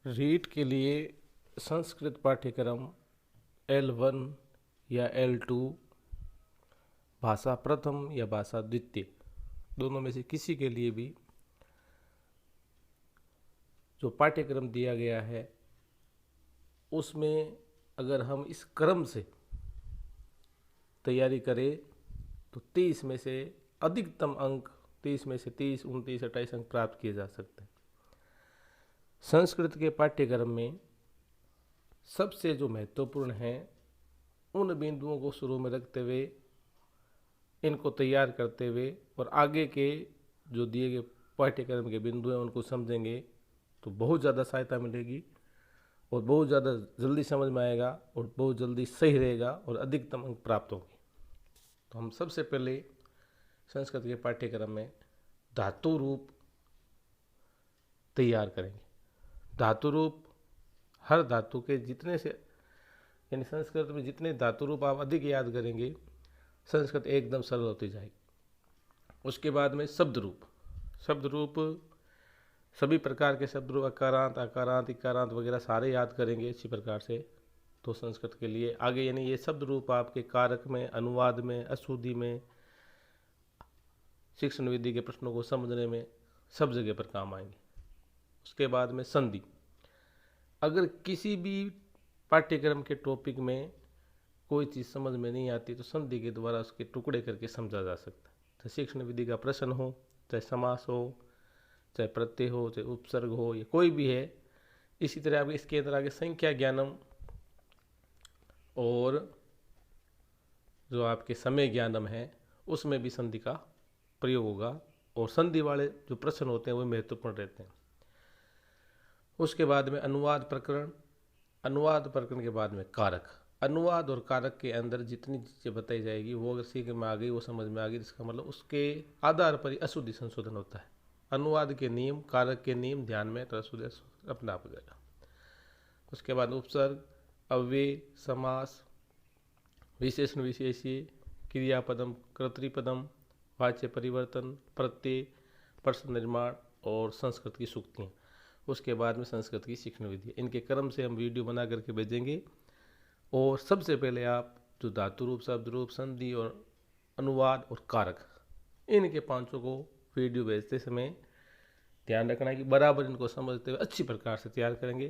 रीट के लिए संस्कृत पाठ्यक्रम L1 या L2, भाषा प्रथम या भाषा द्वितीय, दोनों में से किसी के लिए भी जो पाठ्यक्रम दिया गया है उसमें अगर हम इस क्रम से तैयारी करें तो 30 में से अधिकतम अंक 30 में से 30, 29, 28 अंक प्राप्त किए जा सकते हैं। संस्कृत के पाठ्यक्रम में सबसे जो महत्वपूर्ण है उन बिंदुओं को शुरू में रखते हुए इनको तैयार करते हुए और आगे के जो दिए गए पाठ्यक्रम के बिंदु हैं उनको समझेंगे तो बहुत ज़्यादा सहायता मिलेगी और बहुत ज़्यादा जल्दी समझ में आएगा और बहुत जल्दी सही रहेगा और अधिकतम अंक प्राप्त होंगे। तो हम सबसे पहले संस्कृत के पाठ्यक्रम में धातु रूप तैयार करेंगे। धातु रूप हर धातु के जितने से यानी संस्कृत में जितने धातु रूप आप अधिक याद करेंगे संस्कृत एकदम सरल होती जाएगी। उसके बाद में शब्द रूप सभी प्रकार के शब्द रूप अकारांत, आकारांत, इकारांत वगैरह सारे याद करेंगे अच्छी प्रकार से तो संस्कृत के लिए आगे यानी ये शब्द रूप आपके कारक में, अनुवाद में, अशुद्धि में, शिक्षण विधि के प्रश्नों को समझने में सब जगह पर काम आएंगे। उसके बाद में संधि, अगर किसी भी पाठ्यक्रम के टॉपिक में कोई चीज़ समझ में नहीं आती तो संधि के द्वारा उसके टुकड़े करके समझा जा सकता है। चाहे शिक्षण विधि का प्रश्न हो, चाहे समास हो, चाहे प्रत्यय हो, चाहे उपसर्ग हो, या कोई भी है। इसी तरह आपके इसके अंदर आगे संख्या ज्ञानम और जो आपके समय ज्ञानम है उसमें भी संधि का प्रयोग होगा और संधि वाले जो प्रश्न होते हैं वो महत्वपूर्ण रहते हैं। उसके बाद में अनुवाद प्रकरण के बाद में कारक। अनुवाद और कारक के अंदर जितनी चीज़ें बताई जाएगी वो अगर सीख में आ गई, वो समझ में आ गई, इसका मतलब उसके आधार पर ही अशुद्धि संशोधन होता है। अनुवाद के नियम, कारक के नियम ध्यान में तो अशुद्धि अपना आप हो जाएगा। उसके बाद उपसर्ग, अव्यय, समास, विशेषण विशेषीय, क्रियापदम, कर्तृपदम, वाच्य परिवर्तन, प्रत्यय, प्रश्न निर्माण और संस्कृत की सूक्तियाँ। उसके बाद में संस्कृत की शिक्षण विधि। इनके क्रम से हम वीडियो बना करके भेजेंगे और सबसे पहले आप जो धातु रूप, शब्द रूप, संधि और अनुवाद और कारक, इनके पांचों को वीडियो भेजते समय ध्यान रखना है कि बराबर इनको समझते हुए अच्छी प्रकार से तैयार करेंगे